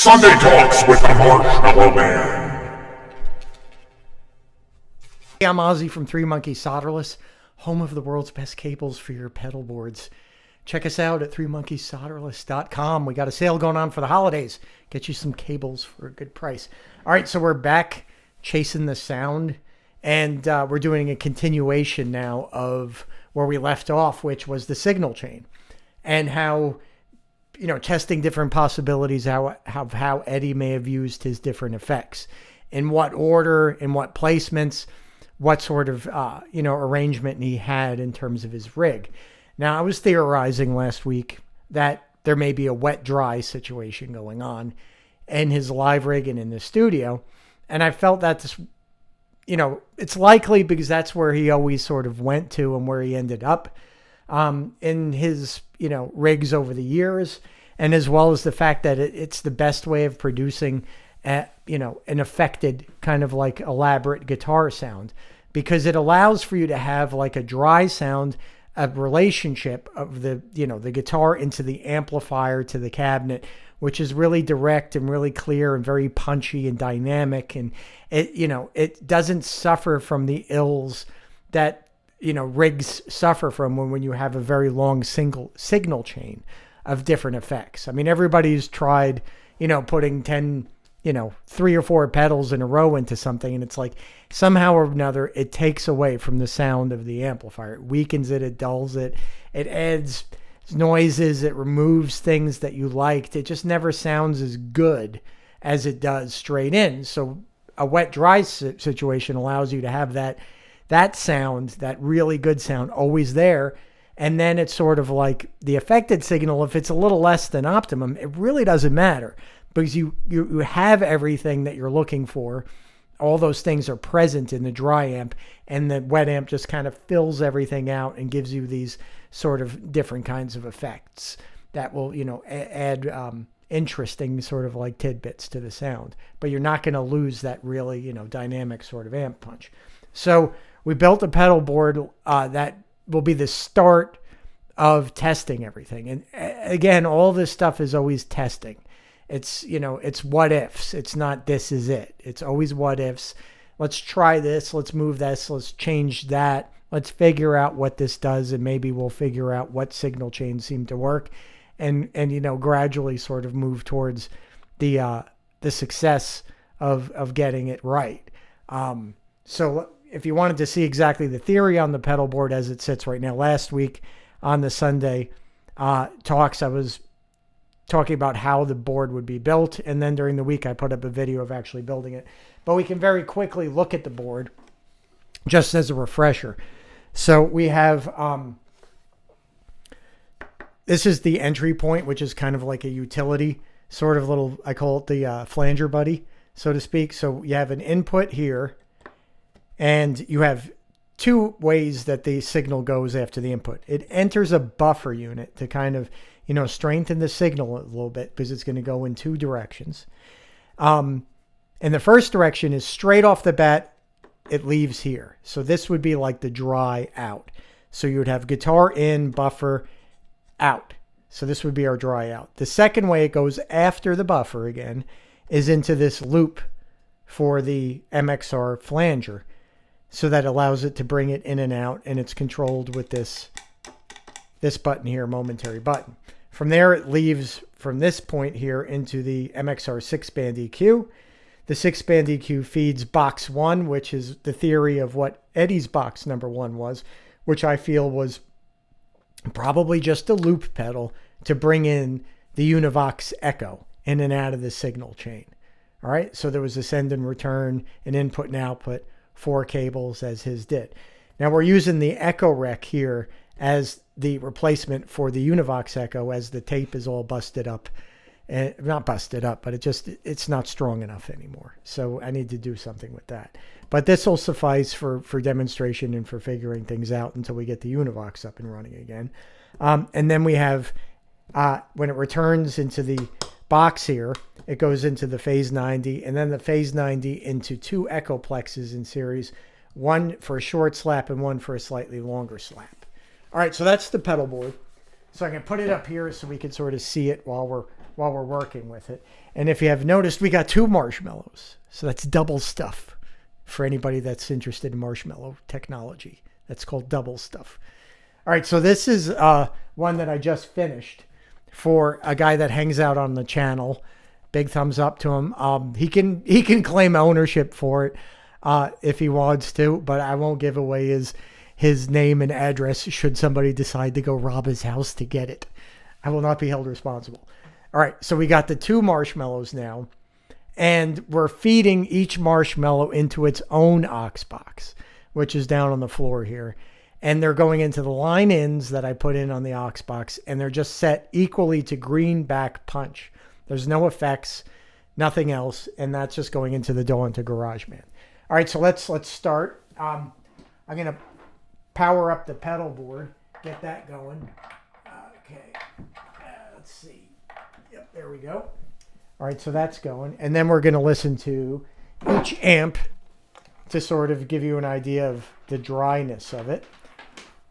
Sunday Talks with the Marshmallow Man. Hey, I'm Ossie from Three Monkeys Solderless, home of the world's best cables for your pedal boards. Check us out at threemonkeyssolderless.com. We got a sale going on for the holidays. Get you some cables for a good price. All right, so we're back chasing the sound, and we're doing a continuation now of where we left off, which was the signal chain, and how, you know, testing different possibilities, how Eddie may have used his different effects, in what order, in what placements, what sort of arrangement he had in terms of his rig. Now, I was theorizing last week that there may be a wet-dry situation going on in his live rig and in the studio, and I felt that this, it's likely because that's where he always sort of went to and where he ended up in his rigs over the years, and as well as the fact that it's the best way of producing an affected kind of like elaborate guitar sound, because it allows for you to have like a dry sound, a relationship of the guitar into the amplifier to the cabinet, which is really direct and really clear and very punchy and dynamic, and it doesn't suffer from the ills that rigs suffer from when you have a very long single signal chain of different effects. I mean, everybody's tried, putting 10, 3 or 4 pedals in a row into something, and it's like somehow or another it takes away from the sound of the amplifier. It weakens it, it dulls it, it adds noises, it removes things that you liked. It just never sounds as good as it does straight in. So a wet-dry situation allows you to have that sound, that really good sound, always there. And then it's sort of like the affected signal, if it's a little less than optimum, it really doesn't matter, because you have everything that you're looking for. All those things are present in the dry amp, and the wet amp just kind of fills everything out and gives you these sort of different kinds of effects that will, add interesting sort of like tidbits to the sound. But you're not going to lose that really, dynamic sort of amp punch. So we built a pedal board that will be the start of testing everything. And again, all this stuff is always testing. It's, it's what ifs. It's not this is it. It's always what ifs. Let's try this. Let's move this. Let's change that. Let's figure out what this does, and maybe we'll figure out what signal chains seem to work, and gradually sort of move towards the success of getting it right. So if you wanted to see exactly the theory on the pedal board as it sits right now, last week on the Sunday talks, I was talking about how the board would be built, and then during the week I put up a video of actually building it. But we can very quickly look at the board just as a refresher. So we have this is the entry point, which is kind of like a utility sort of little, I call it the flanger buddy, so to speak. So you have an input here, and you have 2 ways that the signal goes after the input. It enters a buffer unit to kind of, strengthen the signal a little bit, because it's going to go in 2 directions. And the first direction is straight off the bat, it leaves here. So this would be like the dry out. So you would have guitar in, buffer, out. So this would be our dry out. The second way it goes after the buffer again is into this loop for the MXR flanger. So that allows it to bring it in and out, and it's controlled with this button here, momentary button. From there, it leaves from this point here into the MXR 6-band EQ. The 6-band EQ feeds box 1, which is the theory of what Eddie's box number 1 was, which I feel was probably just a loop pedal to bring in the Univox echo in and out of the signal chain. All right, so there was a send and return, an input and output, 4 cables as his did. Now we're using the Echo Rec here as the replacement for the Univox echo, as the tape is all busted up. Not busted up, but it's not strong enough anymore. So I need to do something with that. But this will suffice for demonstration and for figuring things out until we get the Univox up and running again. And then we have, when it returns into the box here, it goes into the phase 90, and then the phase 90 into 2 echo plexes in series, one for a short slap and one for a slightly longer slap. All right, so that's the pedal board. So I can put it up here so we can sort of see it while we're while we're working with it. And if you have noticed, we got 2 marshmallows. So that's double stuff for anybody that's interested in marshmallow technology. That's called double stuff. All right, so this is one that I just finished for a guy that hangs out on the channel. Big thumbs up to him. He can claim ownership for it if he wants to, but I won't give away his name and address should somebody decide to go rob his house to get it. I will not be held responsible. All right, so we got the 2 marshmallows now, and we're feeding each marshmallow into its own aux box, which is down on the floor here. And they're going into the line ins that I put in on the aux box, and they're just set equally to green back punch. There's no effects, nothing else, and that's just going into the DAW into GarageBand. All right, so let's start. I'm going to power up the pedal board, get that going. Okay, let's see. Yep, there we go. All right, so that's going. And then we're going to listen to each amp to sort of give you an idea of the dryness of it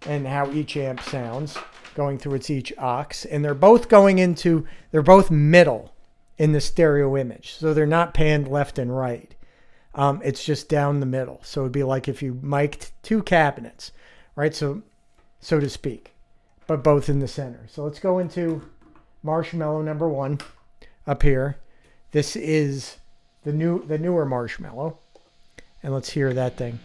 and how each amp sounds going through its each aux. And they're both middle in the stereo image. So they're not panned left and right. It's just down the middle. So it'd be like if you mic'd 2 cabinets, right? So to speak, but both in the center. So let's go into marshmallow number 1 up here. This is the newer marshmallow. And let's hear that thing.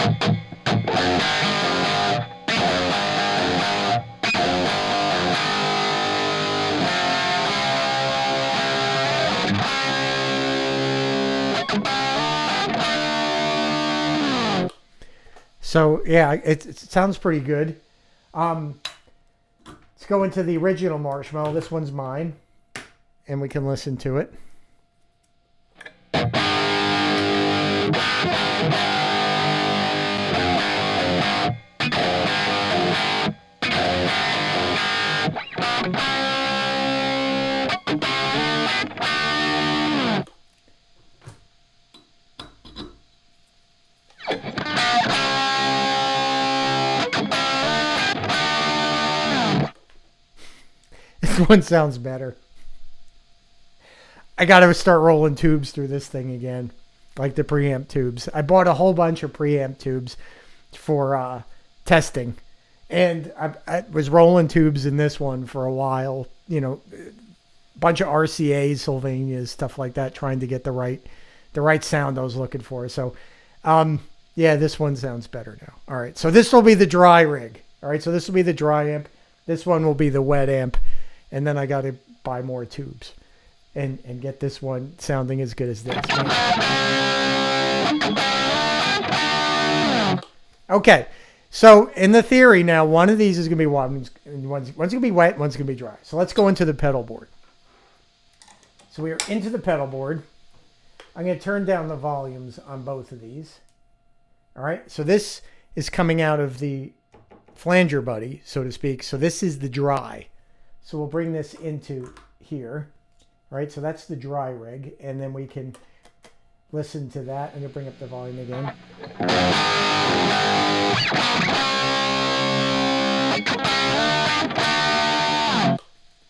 So yeah, it sounds pretty good. Let's go into the original marshmallow. This one's mine, and we can listen to it. This one sounds better. I got to start rolling tubes through this thing again, like the preamp tubes. I bought a whole bunch of preamp tubes for testing, and I was rolling tubes in this one for a while, you know, a bunch of RCAs, Sylvanias, stuff like that, trying to get the right sound I was looking for. So, yeah, this one sounds better now. All right, so this will be the dry rig. All right, so this will be the dry amp. This one will be the wet amp. And then I got to buy more tubes and get this one sounding as good as this. Okay, so in the theory now, one of these is going to be one's going to be wet, one's going to be dry. So let's go into the pedal board. So we are into the pedal board. I'm going to turn down the volumes on both of these. All right, so this is coming out of the flanger buddy, so to speak. So this is the dry. So we'll bring this into here, right? So that's the dry rig, and then we can listen to that. I'm gonna bring up the volume again.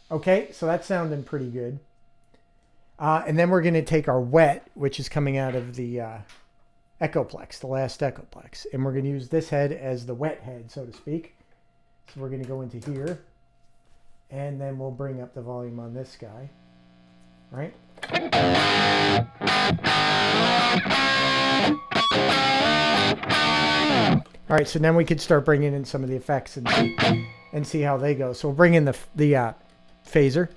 Okay, so that's sounding pretty good. And then we're gonna take our wet, which is coming out of the Echoplex, the last Echoplex, and we're gonna use this head as the wet head, so to speak. So we're gonna go into here. And then we'll bring up the volume on this guy, right? All right, so then we could start bringing in some of the effects and see how they go. So we'll bring in the phaser.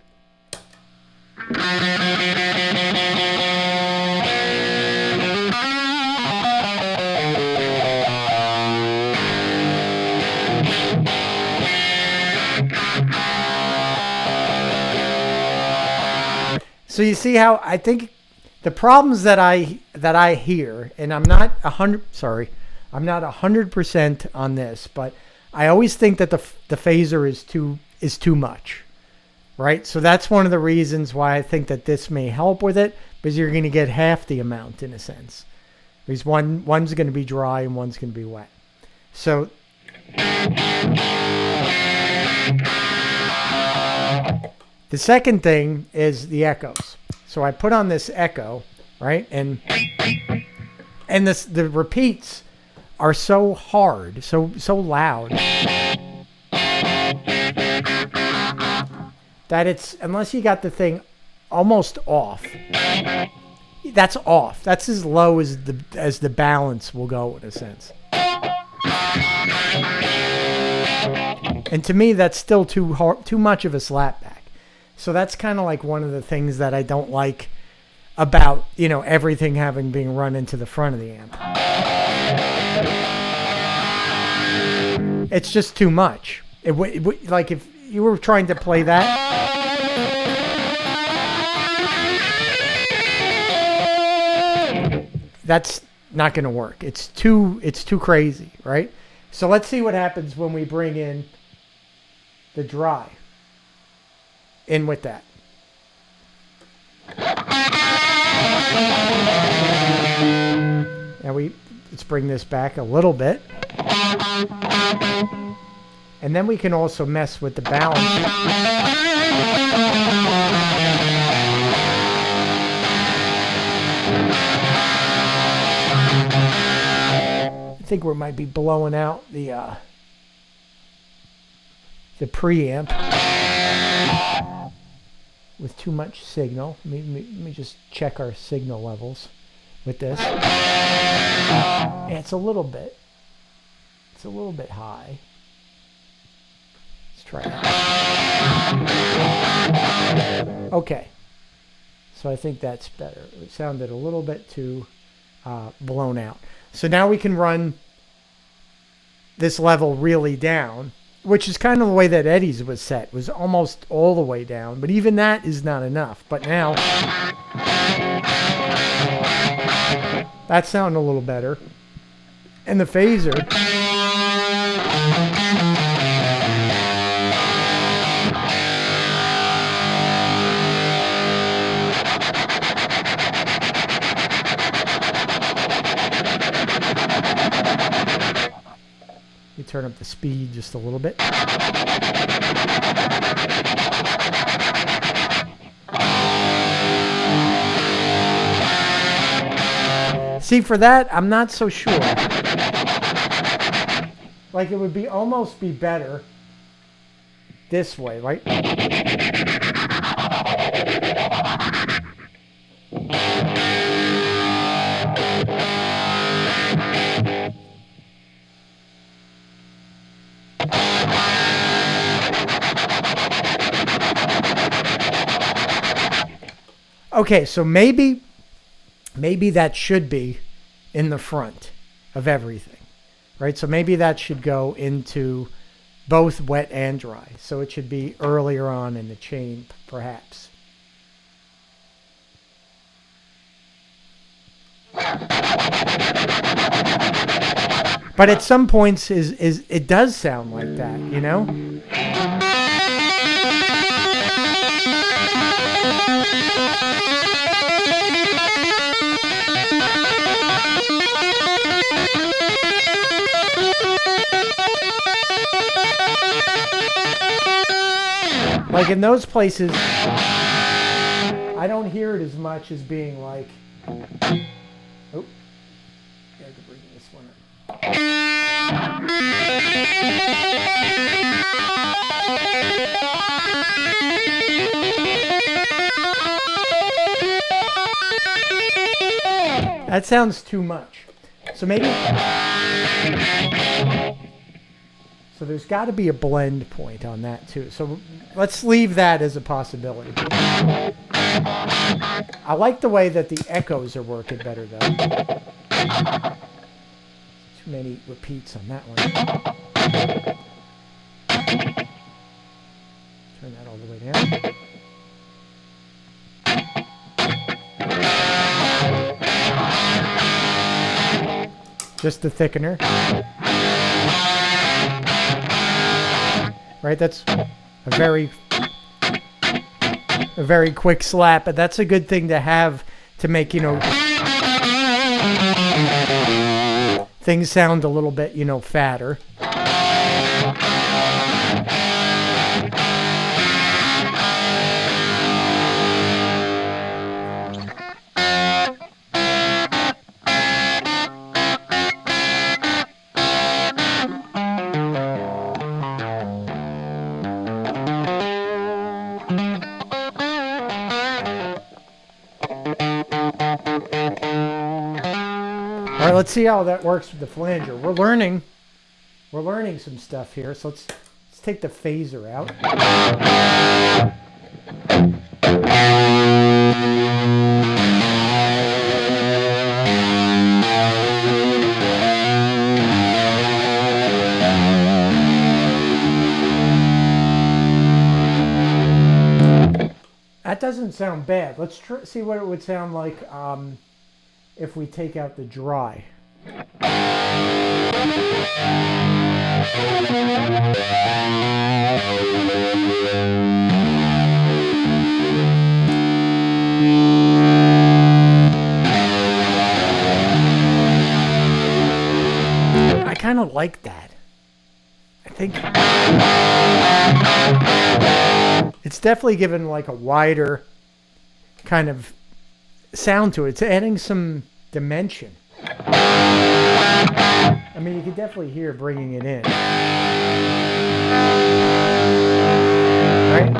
So you see how I think the problems that I hear, and I'm not 100% on this, but I always think that the phaser is too much, right? So that's one of the reasons why I think that this may help with it, because you're going to get half the amount in a sense. Because one's going to be dry and one's going to be wet. So The second thing is the echoes. So I put on this echo, right? And the repeats are so hard, so loud, that it's, unless you got the thing almost off, that's off. That's as low as the balance will go, in a sense. And to me, that's still too much of a slapback. So that's kind of like one of the things that I don't like about, everything being run into the front of the amp. It's just too much. Like if you were trying to play that, that's not going to work. It's too crazy, right? So let's see what happens when we bring in the dry in with that. Now let's bring this back a little bit. And then we can also mess with the balance. I think we might be blowing out the preamp with too much signal. Let me just check our signal levels with this. Yeah, it's a little bit high. Let's try that. Okay. So I think that's better. It sounded a little bit too blown out. So now we can run this level really down, which is kind of the way that Eddie's was set, was almost all the way down, but even that is not enough. But now that sounded a little better. And the phaser, you turn up the speed just a little bit. See, for that, I'm not so sure. Like, it would almost be better this way, right? Okay, so maybe that should be in the front of everything, right? So maybe that should go into both wet and dry. So it should be earlier on in the chain, perhaps. But at some points, it does sound like that, you know? Like in those places, I don't hear it as much as being like, oh, I have to bring this one up. That sounds too much. So maybe, so there's got to be a blend point on that too. So let's leave that as a possibility. I like the way that the echoes are working better though. Too many repeats on that one. Turn that all the way down. Just the thickener. Right, that's a very quick slap, but that's a good thing to have to make, you know, things sound a little bit, you know, fatter. right, let's see how that works with the flanger. We're learning some stuff here. So let's take the phaser out. That doesn't sound bad. Let's see what it would sound like if we take out the dry. I kind of like that. I think it's definitely given like a wider kind of sound to it. It's adding some dimension. I mean, you can definitely hear bringing it in. Right?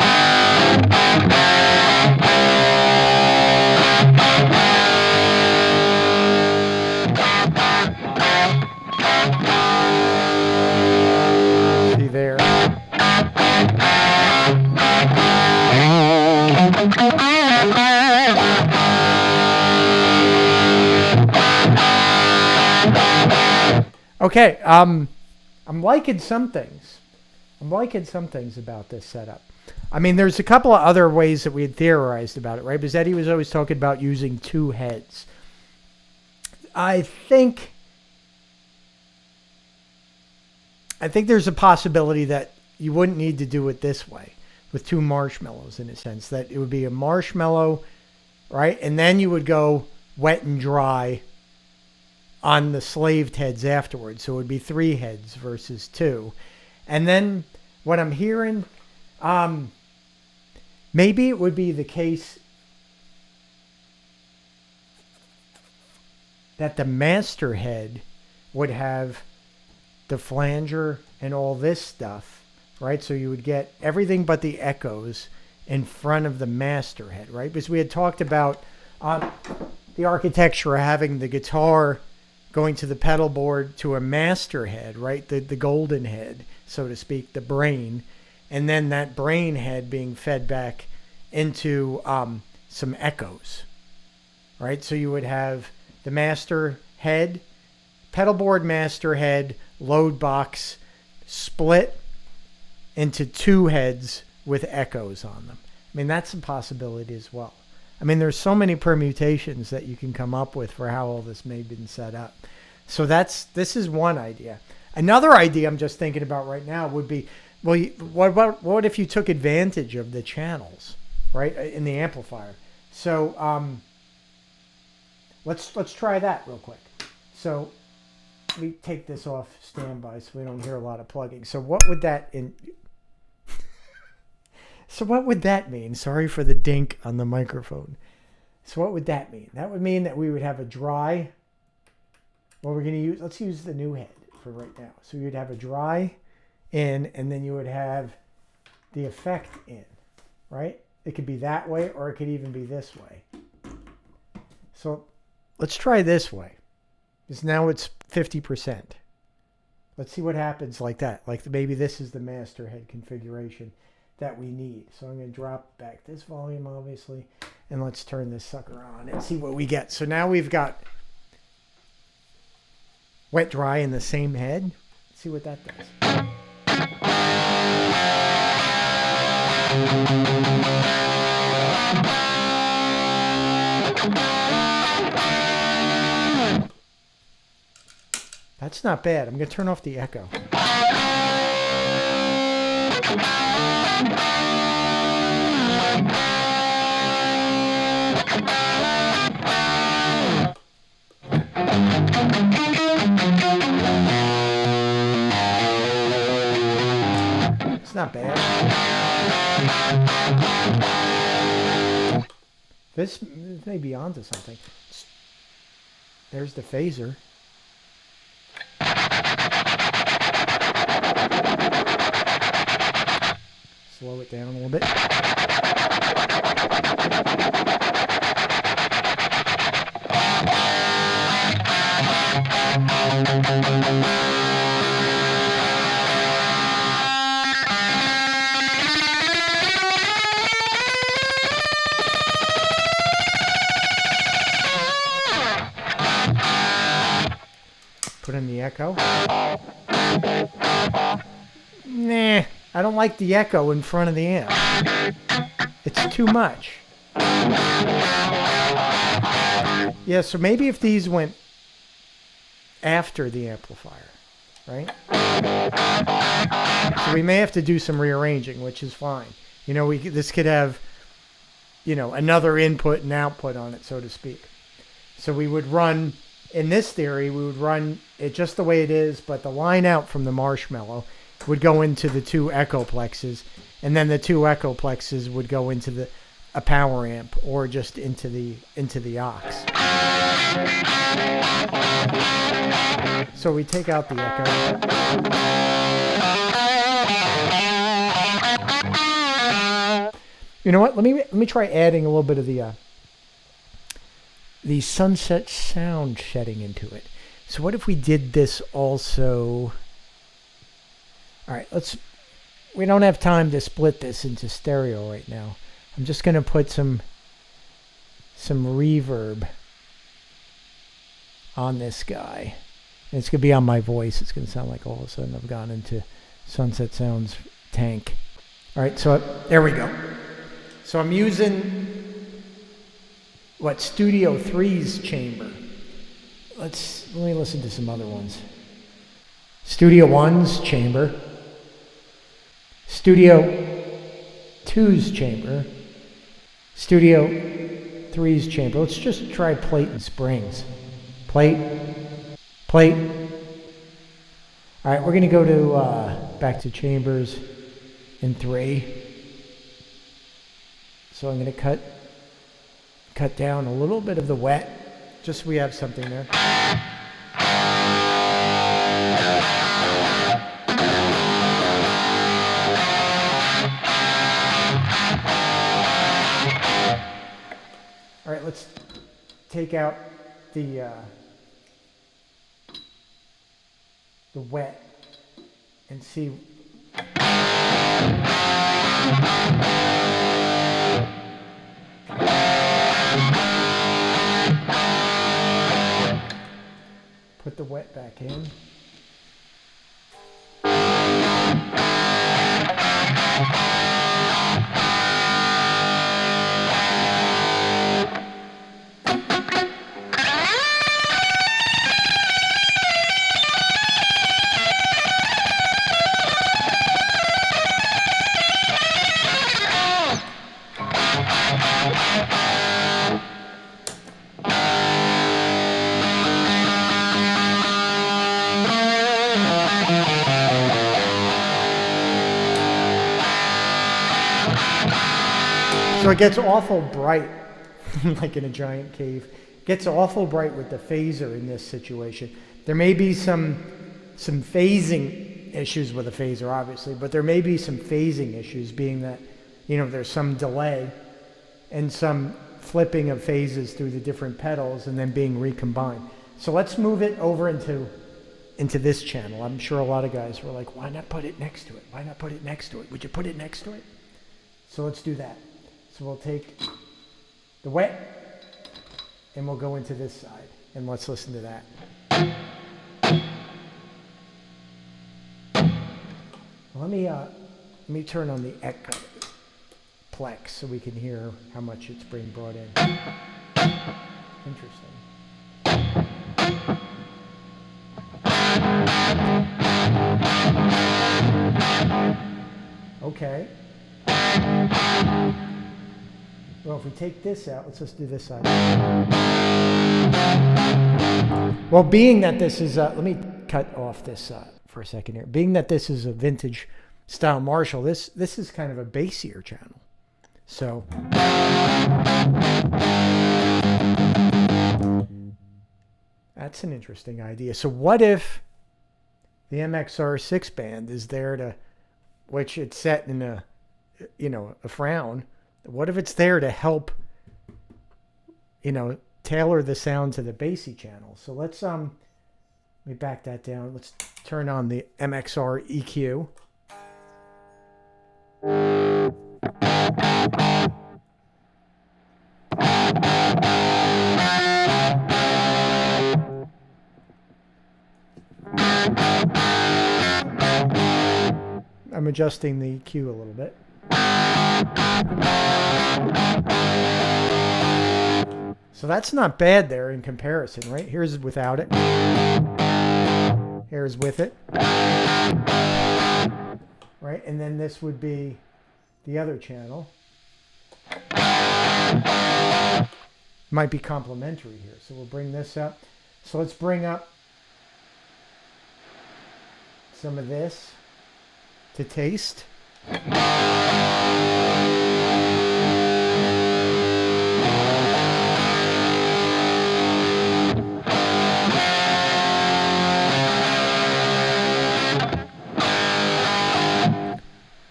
See there. Okay, I'm liking some things. I'm liking some things about this setup. I mean, there's a couple of other ways that we had theorized about it, right? Because Eddie was always talking about using two heads. I think there's a possibility that you wouldn't need to do it this way with two marshmallows, in a sense, that it would be a marshmallow, right? And then you would go wet and dry on the slaved heads afterwards. So it would be 3 heads versus 2. And then what I'm hearing, maybe it would be the case that the master head would have the flanger and all this stuff, right? So you would get everything but the echoes in front of the master head, right? Because we had talked about the architecture of having the guitar going to the pedal board to a master head, right? The golden head, so to speak, the brain. And then that brain head being fed back into some echoes, right? So you would have the master head, pedal board master head, load box split into 2 heads with echoes on them. I mean, that's a possibility as well. I mean, there's so many permutations that you can come up with for how all this may have been set up. So this is one idea. Another idea I'm just thinking about right now would be, well, what if you took advantage of the channels, right, in the amplifier? So let's try that real quick. So let me take this off standby so we don't hear a lot of plugging. So what would that So what would that mean? Sorry for the dink on the microphone. So what would that mean? That would mean that we would have a dry. Well, we're going to use, let's use the new head for right now. So you'd have a dry in, and then you would have the effect in, right? It could be that way, or it could even be this way. So let's try this way. Because now it's 50%. Let's see what happens like that. Like maybe this is the master head configuration that we need. So I'm going to drop back this volume, obviously, and let's turn this sucker on and see what we get. So now we've got wet dry in the same head. Let's see what that does. That's not bad. I'm going to turn off the echo. It's not bad. This may be onto something. There's the phaser. Slow it down a little bit. put in the echo. Nah, I don't like the echo in front of the amp. It's too much. Yeah, so maybe if these went after the amplifier, right? So we may have to do some rearranging, which is fine. You know, this could have, you know, another input and output on it, so to speak. So we would run, in this theory, we would run it just the way it is, but the line out from the Marshmallow would go into the two echoplexes, and then the two echoplexes would go into a power amp or just into the aux. So we take out the echo. You know what? Let me try adding a little bit of the sunset sound shedding into it. So what if we did this also? All right, we don't have time to split this into stereo right now. I'm just going to put some reverb on this guy. And it's going to be on my voice. It's going to sound like all of a sudden I've gone into Sunset Sound's tank. All right, so there we go. So I'm using Studio 3's chamber. Let me listen to some other ones. Studio 1's chamber. Studio 2's chamber. Studio 3's chamber. Let's just try plate and springs. Plate. All right, we're going to go to back to chambers in 3. So I'm going to cut down a little bit of the wet, just so we have something there. All right, let's take out the wet and see. Put the wet back in. So it gets awful bright, like in a giant cave. It gets awful bright with the phaser in this situation. There may be some phasing issues with the phaser, obviously, but there may be some phasing issues, being that, you know, there's some delay and some flipping of phases through the different pedals and then being recombined. So let's move it over into this channel. I'm sure a lot of guys were like, why not put it next to it? Why not put it next to it? Would you put it next to it? So let's do that. So we'll take the wet and we'll go into this side and let's listen to that. Let me turn on the echo plex so we can hear how much it's being brought in. Interesting. Okay. Well, if we take this out, let's just do this side. Well, being that this is, let me cut off this for a second here. Being that this is a vintage style Marshall, this is kind of a bassier channel. So that's an interesting idea. So what if the MXR 6 band is there to, which it's set in a frown. What if it's there to help, tailor the sound to the bassy channel? So let's let me back that down. Let's turn on the MXR EQ. I'm adjusting the EQ a little bit. So that's not bad there in comparison, right? Here's without it. Here's with it. Right? And then this would be the other channel. Might be complementary here. So we'll bring this up. So let's bring up some of this to taste.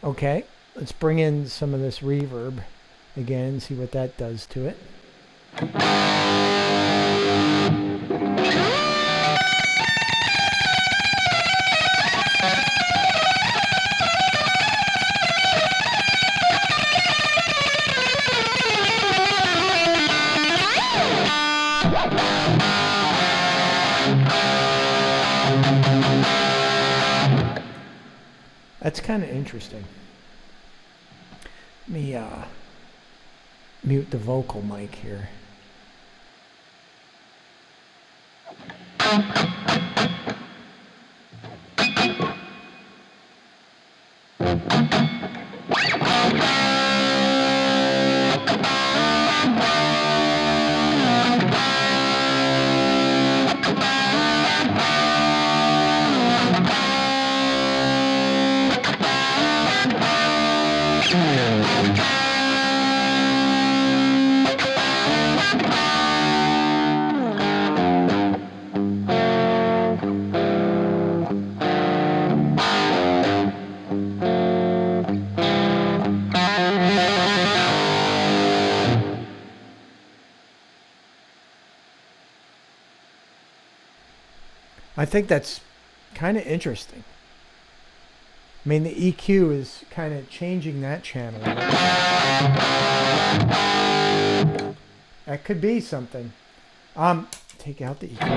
Okay, let's bring in some of this reverb again, see what that does to it. That's kind of interesting. Let me mute the vocal mic here. I think that's kind of interesting. I mean, the EQ is kind of changing that channel. That could be something. Take out the EQ.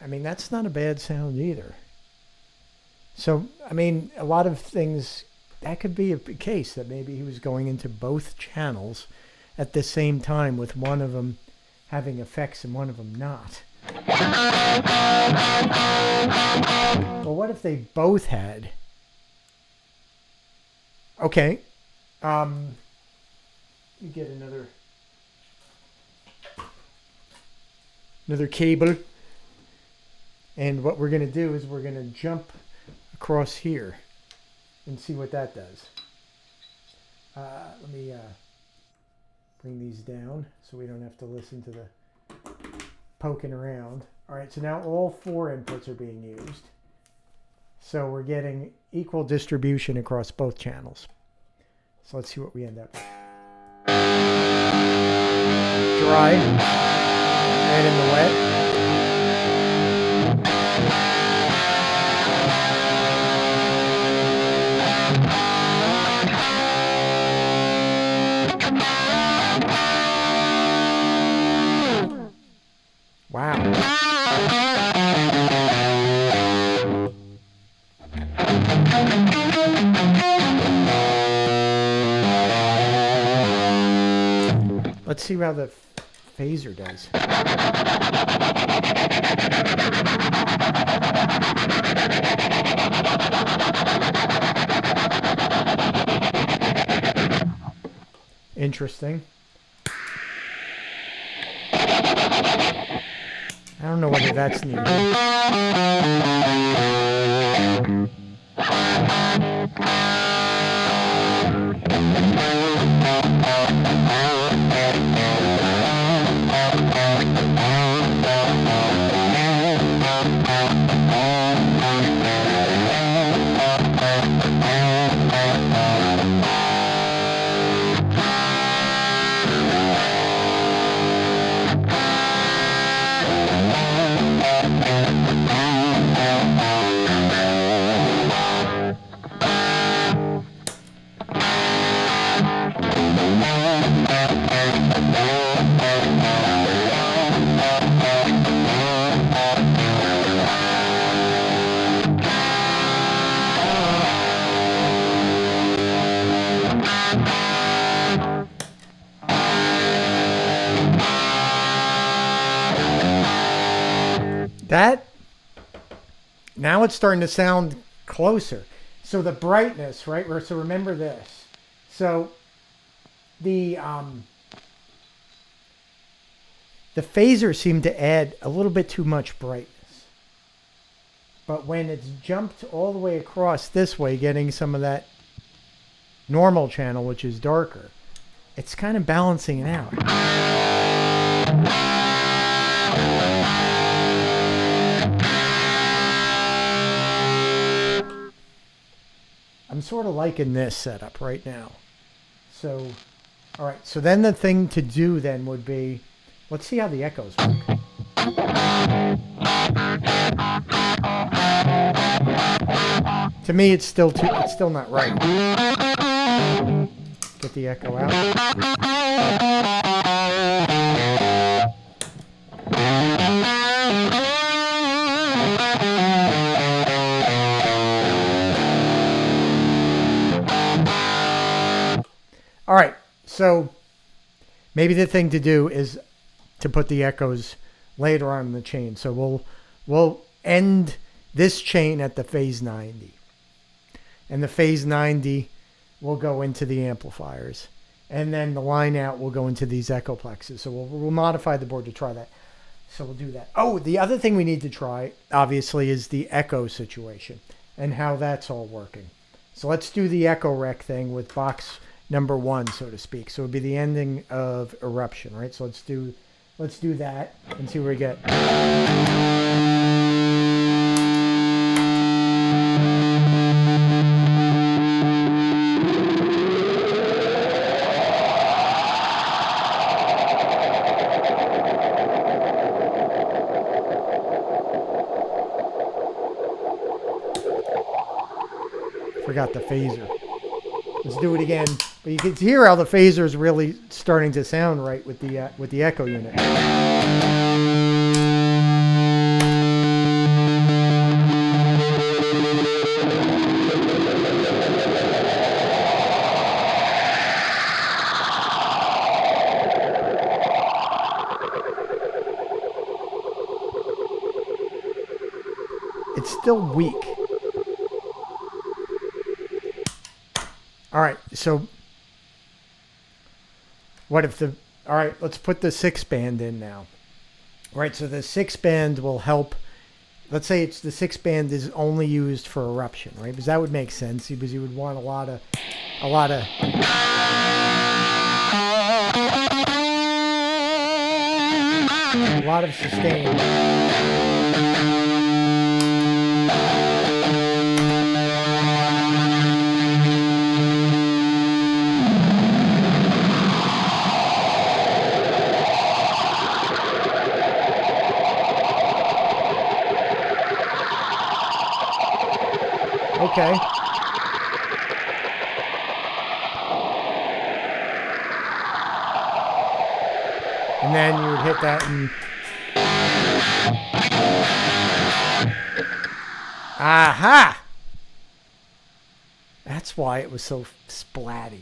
I mean, that's not a bad sound either. So, I mean, a lot of things, that could be a case that maybe he was going into both channels at the same time, with one of them having effects and one of them not. Well, what if they both had? Okay. You get another cable. And what we're going to do is we're going to jump across here and see what that does. Let me bring these down so we don't have to listen to the poking around. All right, so now all 4 inputs are being used. So we're getting equal distribution across both channels. So let's see what we end up with. Dry and in the wet. Wow. Let's see how the phaser does. Interesting. I don't know whether that's needed. That, now it's starting to sound closer. So the brightness, right? So remember this. So the phaser seemed to add a little bit too much brightness. But when it's jumped all the way across this way, getting some of that normal channel, which is darker, it's kind of balancing it out. I'm sort of liking this setup right now. So, all right. So then the thing to do then would be, let's see how the echoes work. To me, it's still not right. Get the echo out. All right, so maybe the thing to do is to put the echoes later on in the chain. So we'll end this chain at the phase 90. And the phase 90 will go into the amplifiers. And then the line out will go into these echo plexes. So we'll modify the board to try that. So we'll do that. Oh, the other thing we need to try, obviously, is the echo situation and how that's all working. So let's do the echo rec thing with box number 1, so to speak. So it would be the ending of eruption, right? So let's do that and see what we get. Forgot the phaser. Let's do it again. But you can hear how the phaser is really starting to sound right with the echo unit. It's still weak. All right, so what if the, all right, let's put the 6-band in now. All right, so the 6-band will help. Let's say it's the 6-band is only used for eruption, right? Because that would make sense because you would want a lot of sustain. Okay. And then you would hit that and... Aha! That's why it was so splatty.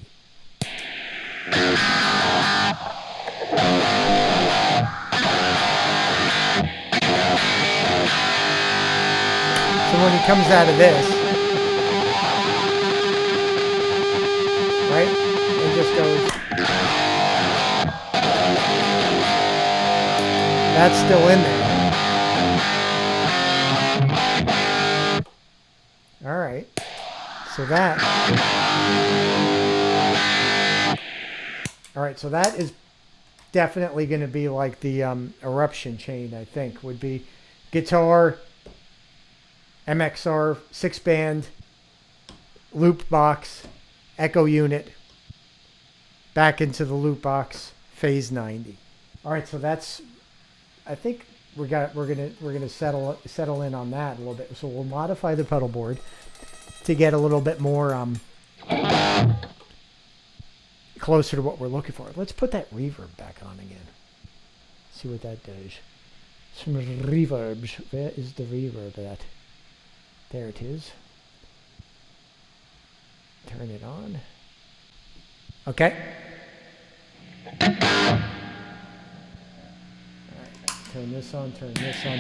So when he comes out of this, right? And just goes. That's still in there. All right. So that. All right. So that is definitely going to be like the eruption chain, I think, would be guitar, MXR, 6-band, loop box, echo unit, back into the loop box, phase 90. All right, so that's, I think we're gonna settle in on that a little bit. So we'll modify the pedal board to get a little bit more closer to what we're looking for. Let's put that reverb back on again. See what that does. Some reverbs. Where is the reverb at? There it is. Turn it on. Okay. All right. Turn this on, turn this on.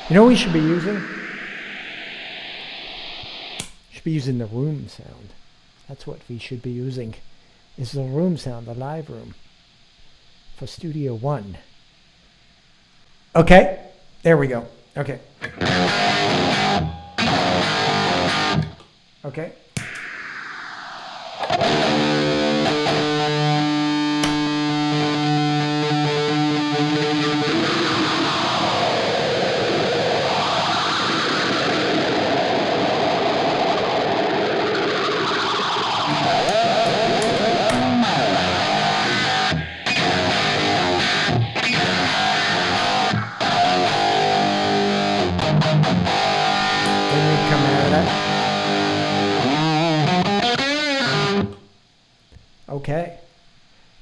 You know what we should be using? Should be using the room sound. That's what we should be using. Is the room sound, the live room for Studio One. Okay, there we go. Okay. Okay. Okay. I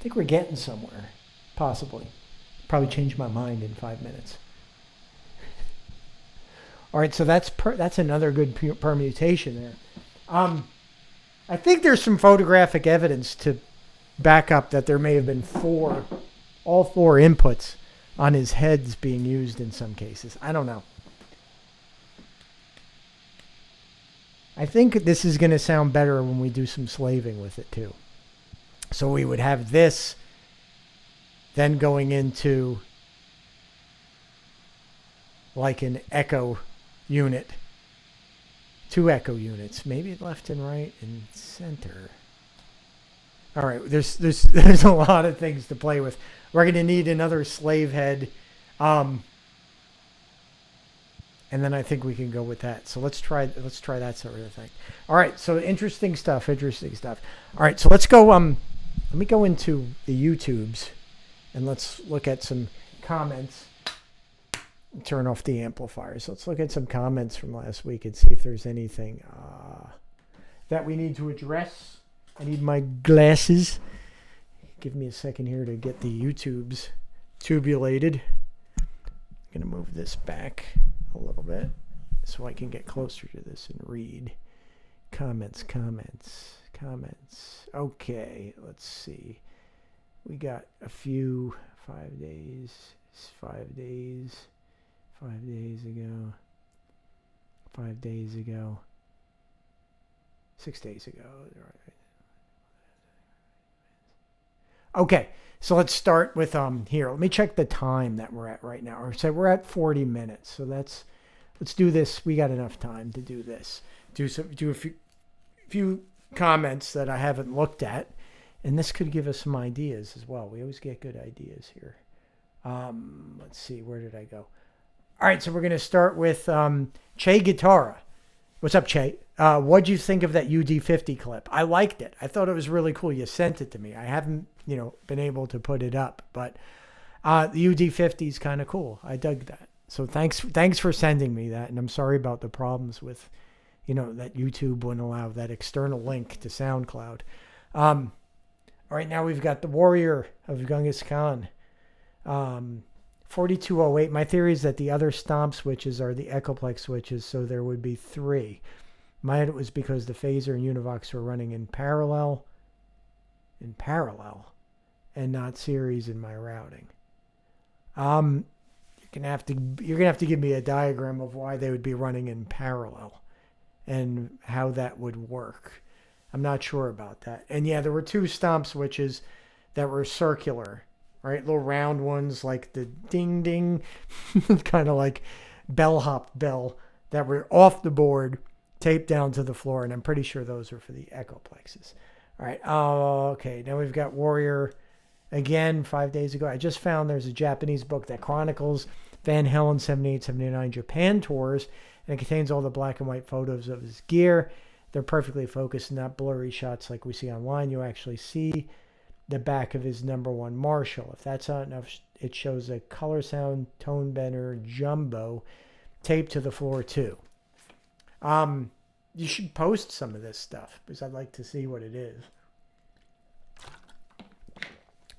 think we're getting somewhere. Possibly. Probably change my mind in 5 minutes. All right, so that's another good permutation there. I think there's some photographic evidence to back up that there may have been all four inputs on his heads being used in some cases. I don't know. I think this is going to sound better when we do some slaving with it too. So we would have this then going into like an echo unit. 2 echo units, maybe left and right and center. All right, there's a lot of things to play with. We're going to need another slave head. And then I think we can go with that. So let's try that sort of thing. All right, so interesting stuff. All right, so let's go let me go into the YouTubes and let's look at some comments. Turn off the amplifiers. Let's look at some comments from last week and see if there's anything that we need to address. I need my glasses. Give me a second here to get the YouTubes tubulated. I'm going to move this back a little bit so I can get closer to this and read. Comments. Okay, let's see. We got a few 5 days ago, 5 days ago, 6 days ago. Okay, so let's start with here. Let me check the time that we're at right now. So we're at 40 minutes. So let's do this. We got enough time to do this. Do a few comments that I haven't looked at, and this could give us some ideas as well. We always get good ideas here. Let's see, where did I go? All right, so we're going to start with Che Guitarra. What's up, Che? What'd you think of that UD50 clip? I liked it. I thought it was really cool. You sent it to me. I haven't, been able to put it up, but the UD50 is kind of cool. I dug that. So thanks for sending me that, and I'm sorry about the problems with, that YouTube wouldn't allow that external link to SoundCloud. All right, now we've got the Warrior of Genghis Khan. 4208. My theory is that the other stomp switches are the Echoplex switches, so there would be 3. Mine was because the phaser and Univox were running in parallel, and not series in my routing. You're gonna have to give me a diagram of why they would be running in parallel and how that would work. I'm not sure about that. And yeah, there were 2 stomp switches that were circular, right? Little round ones like the ding ding, kind of like bellhop bell, that were off the board, taped down to the floor, and I'm pretty sure those are for the Echoplexes. All right. Okay. Now we've got Warrior again 5 days ago. I just found there's a Japanese book that chronicles Van Halen 78, 79 Japan tours, and it contains all the black and white photos of his gear. They're perfectly focused, not blurry shots like we see online. You actually see the back of his number 1 Marshall. If that's not enough, it shows a color sound tone bender jumbo taped to the floor too. You should post some of this stuff because I'd like to see what it is.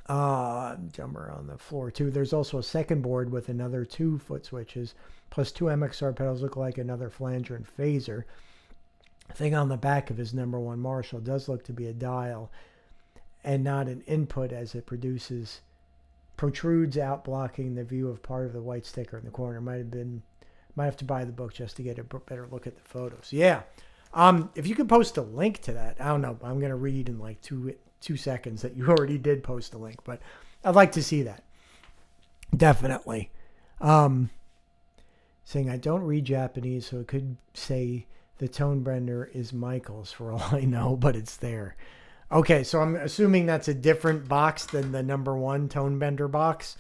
Jumper on the floor too. There's also a second board with another 2 foot switches plus 2 MXR pedals, look like another flanger and phaser. The thing on the back of his number 1 Marshall does look to be a dial and not an input, as it protrudes out, blocking the view of part of the white sticker in the corner. Might have to buy the book just to get a better look at the photos. Yeah. If you could post a link to that, I don't know. I'm going to read in like two seconds that you already did post a link, but I'd like to see that. Definitely. Saying I don't read Japanese, so it could say the tone bender is Michael's for all I know, but it's there. Okay, so I'm assuming that's a different box than the number 1 tone bender box.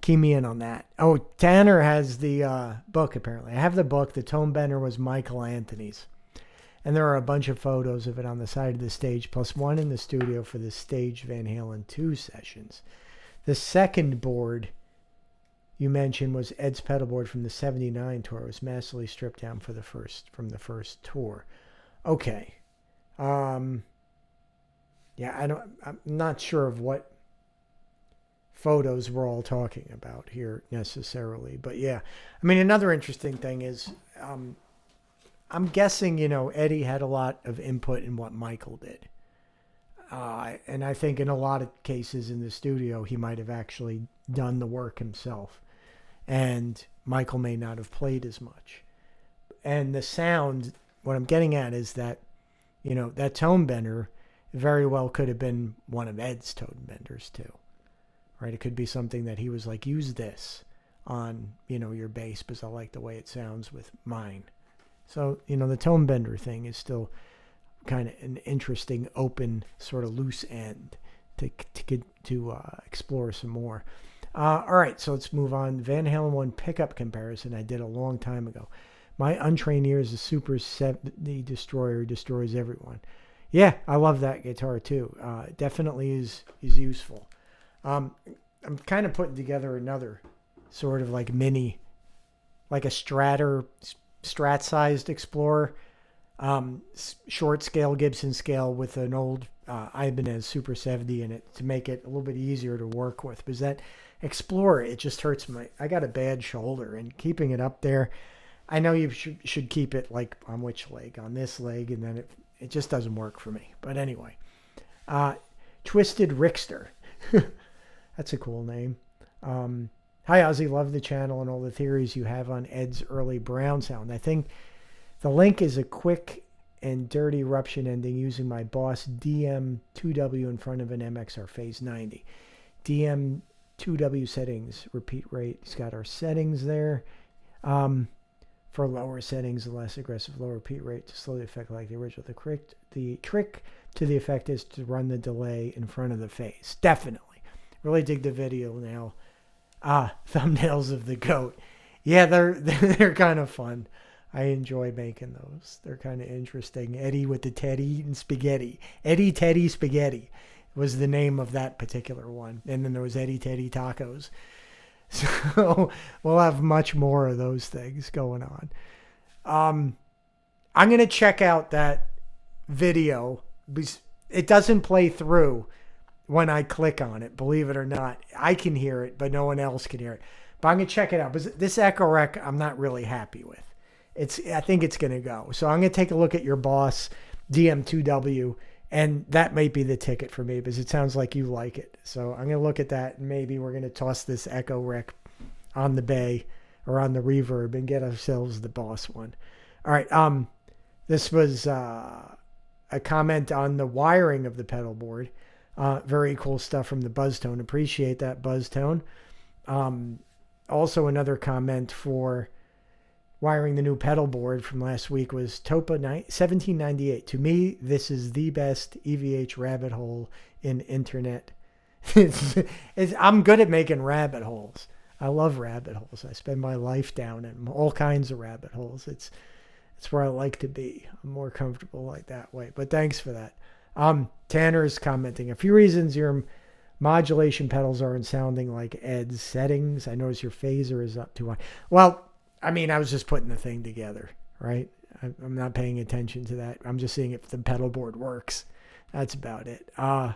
Key me in on that. Oh, Tanner has the book, apparently. I have the book. The tone bender was Michael Anthony's. And there are a bunch of photos of it on the side of the stage, plus one in the studio for the Stage Van Halen 2 sessions. The second board you mentioned was Ed's pedalboard from the 79 tour. It was massively stripped down from the first tour. Okay. Yeah, I'm not sure of what photos we're all talking about here necessarily. But yeah, I mean, another interesting thing is I'm guessing, Eddie had a lot of input in what Michael did. And I think in a lot of cases in the studio, he might have actually done the work himself. And Michael may not have played as much. And the sound, what I'm getting at is that, that tone bender very well could have been one of Ed's tone benders too. Right? It could be something that he was like, use this on, your bass because I like the way it sounds with mine. So, the tone bender thing is still kind of an interesting, open, sort of loose end to explore some more. All right, so let's move on. Van Halen 1 pickup comparison I did a long time ago. My untrained ears, the Super 70 Destroyer destroys everyone. Yeah, I love that guitar too. It definitely is useful. I'm kind of putting together another sort of like mini, like a Strat-sized Explorer, short scale Gibson scale with an old Ibanez Super 70 in it to make it a little bit easier to work with. Because that Explorer, it just hurts I got a bad shoulder, and keeping it up there, I know you should keep it like on which leg? On this leg, and then it just doesn't work for me. But anyway, Twisted Rickster. That's a cool name. Hi, Ossie. Love the channel and all the theories you have on Ed's early Brown sound. I think the link is a quick and dirty eruption ending using my Boss DM2W in front of an MXR Phase 90. DM2W settings, repeat rate. It's got our settings there. For lower settings, the less aggressive low repeat rate to slow the effect like the original. The trick to the effect is to run the delay in front of the phase. Definitely. Really dig the video now. Thumbnails of the goat. Yeah, they're kind of fun. I enjoy making those. They're kind of interesting. Eddie with the Teddy eating spaghetti. Eddie Teddy Spaghetti was the name of that particular one. And then there was Eddie Teddy Tacos. So we'll have much more of those things going on. I'm going to check out that video. It doesn't play through when I click on it, believe it or not. I can hear it, but no one else can hear it. But I'm going to check it out. But this Echo Rec, I'm not really happy with. I think it's going to go. So I'm going to take a look at your Boss DM2W, and that might be the ticket for me because it sounds like you like it. So I'm going to look at that, and maybe we're going to toss this Echo Rec on the Bay or on the Reverb and get ourselves the Boss one. All right. This was a comment on the wiring of the pedal board. Very cool stuff from the Buzz Tone. Appreciate that, Buzz Tone. Also, another comment for wiring the new pedal board from last week was Topa 1798. To me, this is the best EVH rabbit hole in internet. I'm good at making rabbit holes. I love rabbit holes. I spend my life down in all kinds of rabbit holes. It's where I like to be. I'm more comfortable like that way. But thanks for that. Tanner is commenting. A few reasons your modulation pedals aren't sounding like Ed's settings. I notice your phaser is up too high. Well, I mean, I was just putting the thing together, right? I'm not paying attention to that. I'm just seeing if the pedal board works. That's about it. Let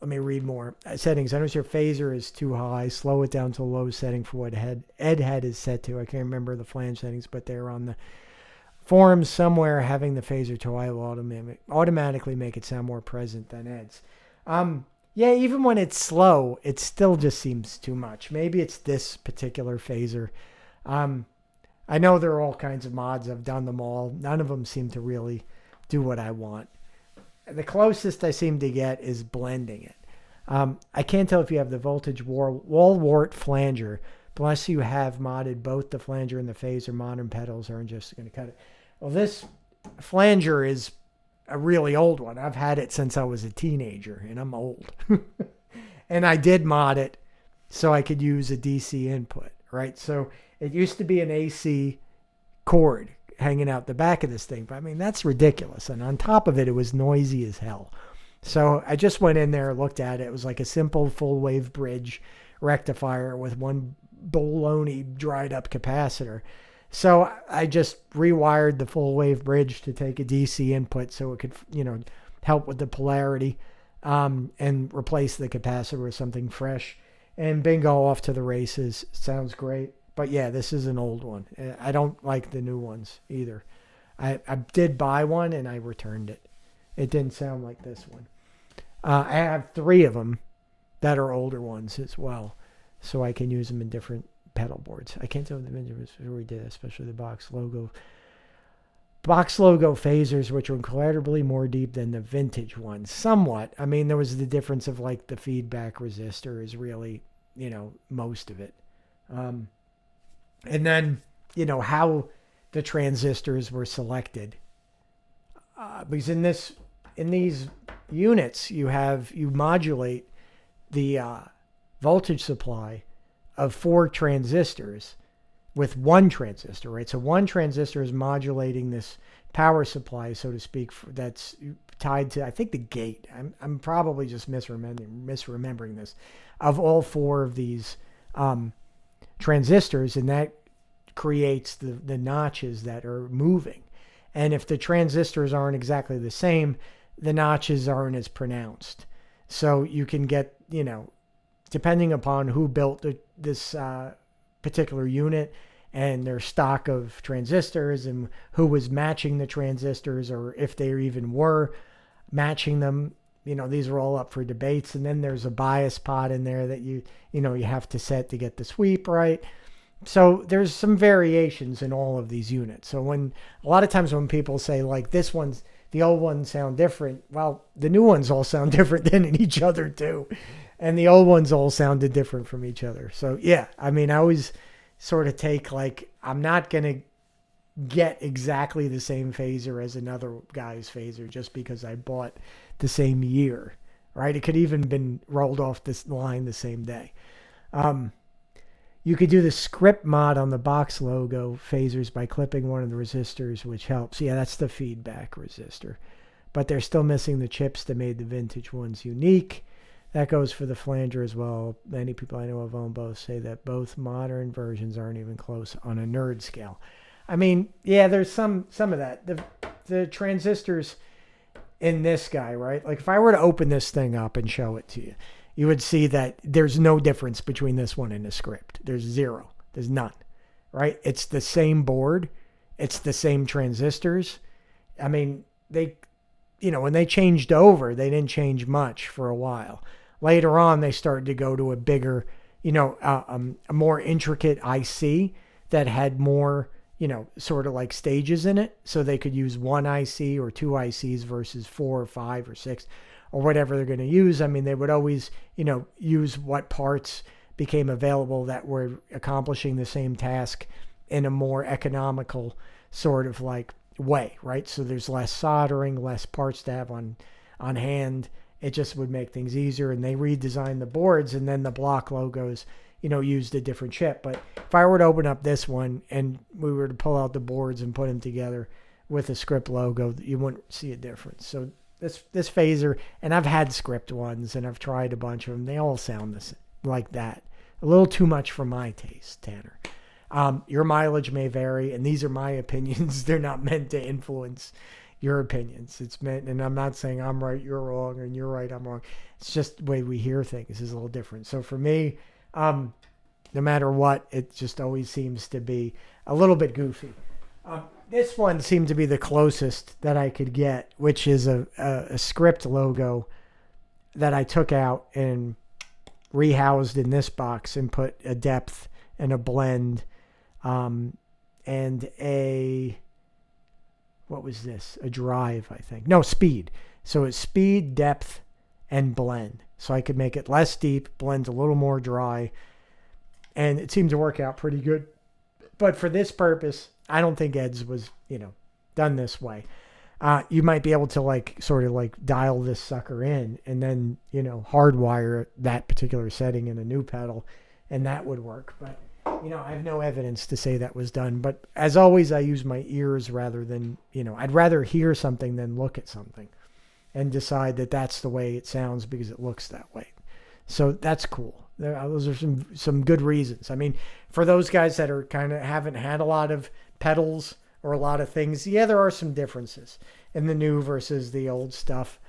me read more. Settings. I notice your phaser is too high. Slow it down to a low setting for what Ed head is set to. I can't remember the flange settings, but they're on the forums somewhere. Having the phaser too high will automatically make it sound more present than Ed's. Yeah, even when it's slow, it still just seems too much. Maybe it's this particular phaser. I know there are all kinds of mods. I've done them all. None of them seem to really do what I want. The closest I seem to get is blending it. I can't tell if you have the voltage wall wart flanger, unless you have modded both the flanger and the phaser. Modern pedals aren't just going to cut it. Well, this flanger is a really old one. I've had it since I was a teenager, and I'm old. And I did mod it so I could use a DC input, right? So it used to be an AC cord hanging out the back of this thing. But I mean, that's ridiculous. And on top of it, it was noisy as hell. So I just went in there, looked at it. It was like a simple full wave bridge rectifier with one baloney dried up capacitor. So I just rewired the full wave bridge to take a DC input so it could, help with the polarity, and replace the capacitor with something fresh. And bingo, off to the races. Sounds great. But yeah, this is an old one. I don't like the new ones either. I did buy one and I returned it. It didn't sound like this one. I have 3 of them that are older ones as well, so I can use them in different pedal boards. I can't tell if the vintage was we did, especially the box logo phasers, which are incredibly more deep than the vintage ones. Somewhat. I mean, there was the difference of like the feedback resistor is really, most of it. And then, how the transistors were selected. Because in these units, you modulate the voltage supply of 4 transistors with one transistor, right? So one transistor is modulating this power supply, so to speak, that's tied to, I think, the gate. I'm probably just misremembering this, of all 4 of these transistors, and that creates the notches that are moving. And if the transistors aren't exactly the same, the notches aren't as pronounced. So you can get, depending upon who built this particular unit and their stock of transistors and who was matching the transistors, or if they even were matching them, these are all up for debates. And then there's a bias pot in there that you have to set to get the sweep right. So there's some variations in all of these units. So a lot of times when people say like the old ones sound different, well, the new ones all sound different than each other too. And the old ones all sounded different from each other. So yeah, I mean, I always sort of take like, I'm not going to get exactly the same phaser as another guy's phaser just because I bought the same year, right? It could even been rolled off this line the same day. You could do the script mod on the box logo phasers by clipping one of the resistors, which helps. Yeah, that's the feedback resistor. But they're still missing the chips that made the vintage ones unique. That goes for the flanger as well. Many people I know have owned both say that both modern versions aren't even close on a nerd scale. I mean, yeah, there's some of that. The transistors in this guy, right? Like if I were to open this thing up and show it to you, you would see that there's no difference between this one and the script. There's 0. There's none, right? It's the same board. It's the same transistors. I mean, when they changed over, they didn't change much for a while. Later on, they started to go to a bigger, a more intricate IC that had more, sort of like stages in it. So they could use one IC or 2 ICs versus 4 or 5 or 6 or whatever they're going to use. I mean, they would always, use what parts became available that were accomplishing the same task in a more economical sort of like way, right? So there's less soldering, less parts to have on hand. It just would make things easier. And they redesigned the boards, and then the block logos, used a different chip. But if I were to open up this one and we were to pull out the boards and put them together with a script logo, you wouldn't see a difference. So this phaser, and I've had script ones and I've tried a bunch of them. They all sound like that. A little too much for my taste, Tanner. Your mileage may vary, and these are my opinions. They're not meant to influence your opinions. It's meant, and I'm not saying I'm right, you're wrong, and you're right, I'm wrong. It's just the way we hear things is a little different. So for me, no matter what, it just always seems to be a little bit goofy. This one seemed to be the closest that I could get, which is a script logo that I took out and rehoused in this box and put a depth and a blend and what was this? A drive, I think. No, speed. So it's speed, depth, and blend. So I could make it less deep, blend a little more dry, and it seemed to work out pretty good. But for this purpose, I don't think Ed's was, done this way. You might be able to sort of dial this sucker in and then, hardwire that particular setting in a new pedal, and that would work. But, I have no evidence to say that was done. But as always, I use my ears rather than, I'd rather hear something than look at something and decide that that's the way it sounds because it looks that way. So that's cool. Those are some good reasons. I mean, for those guys that are kind of haven't had a lot of pedals or a lot of things, yeah, there are some differences in the new versus the old stuff.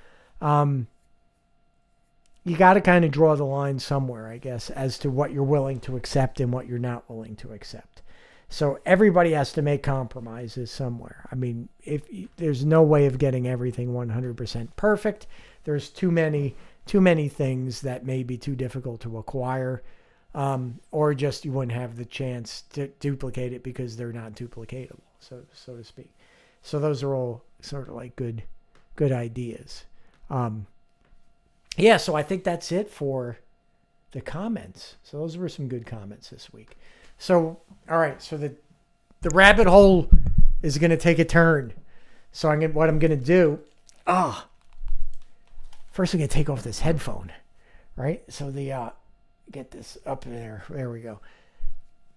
You got to kind of draw the line somewhere, I guess, as to what you're willing to accept and what you're not willing to accept. So everybody has to make compromises somewhere. I mean, if there's no way of getting everything 100% perfect, there's too many things that may be too difficult to acquire, or just you wouldn't have the chance to duplicate it because they're not duplicatable, so to speak. So those are all sort of like good ideas. Yeah, so I think that's it for the comments. So those were some good comments this week. So, all right, so the rabbit hole is going to take a turn. So what I'm going to do, first I'm going to take off this headphone, right? So get this up there. There we go.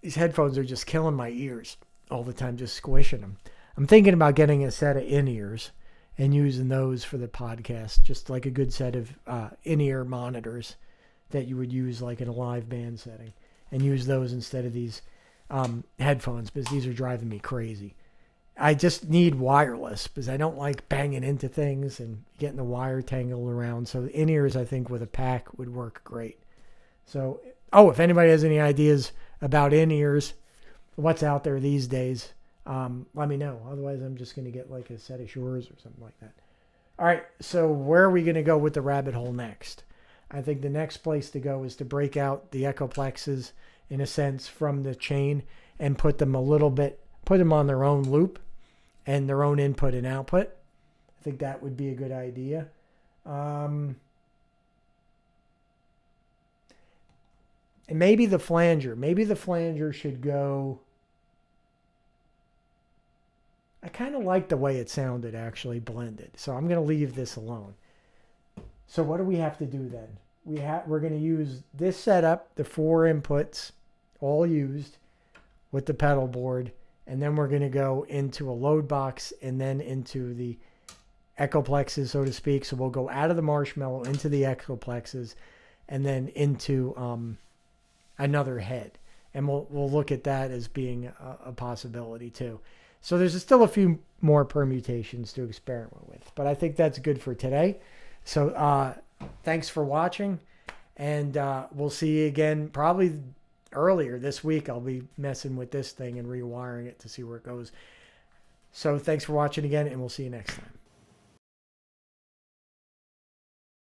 These headphones are just killing my ears all the time, just squishing them. I'm thinking about getting a set of in-ears and using those for the podcast, just like a good set of in-ear monitors that you would use like in a live band setting, and use those instead of these headphones because these are driving me crazy. I just need wireless because I don't like banging into things and getting the wire tangled around. So in-ears, I think, with a pack would work great. So, if anybody has any ideas about in-ears, what's out there these days, let me know. Otherwise, I'm just going to get like a set of Shores or something like that. All right, so where are we going to go with the rabbit hole next? I think the next place to go is to break out the Echoplexes, in a sense, from the chain and put them on their own loop and their own input and output. I think that would be a good idea. And maybe the flanger. Maybe the flanger should go... I kind of like the way it sounded actually blended. So I'm going to leave this alone. So what do we have to do then? We're going to use this setup, the 4 inputs, all used with the pedal board. And then we're going to go into a load box and then into the Echoplexes, so to speak. So we'll go out of the Marshmallow into the Echoplexes and then into another head. And we'll look at that as being a possibility too. So there's still a few more permutations to experiment with. But I think that's good for today. So thanks for watching. And we'll see you again probably earlier this week. I'll be messing with this thing and rewiring it to see where it goes. So thanks for watching again, and we'll see you next time.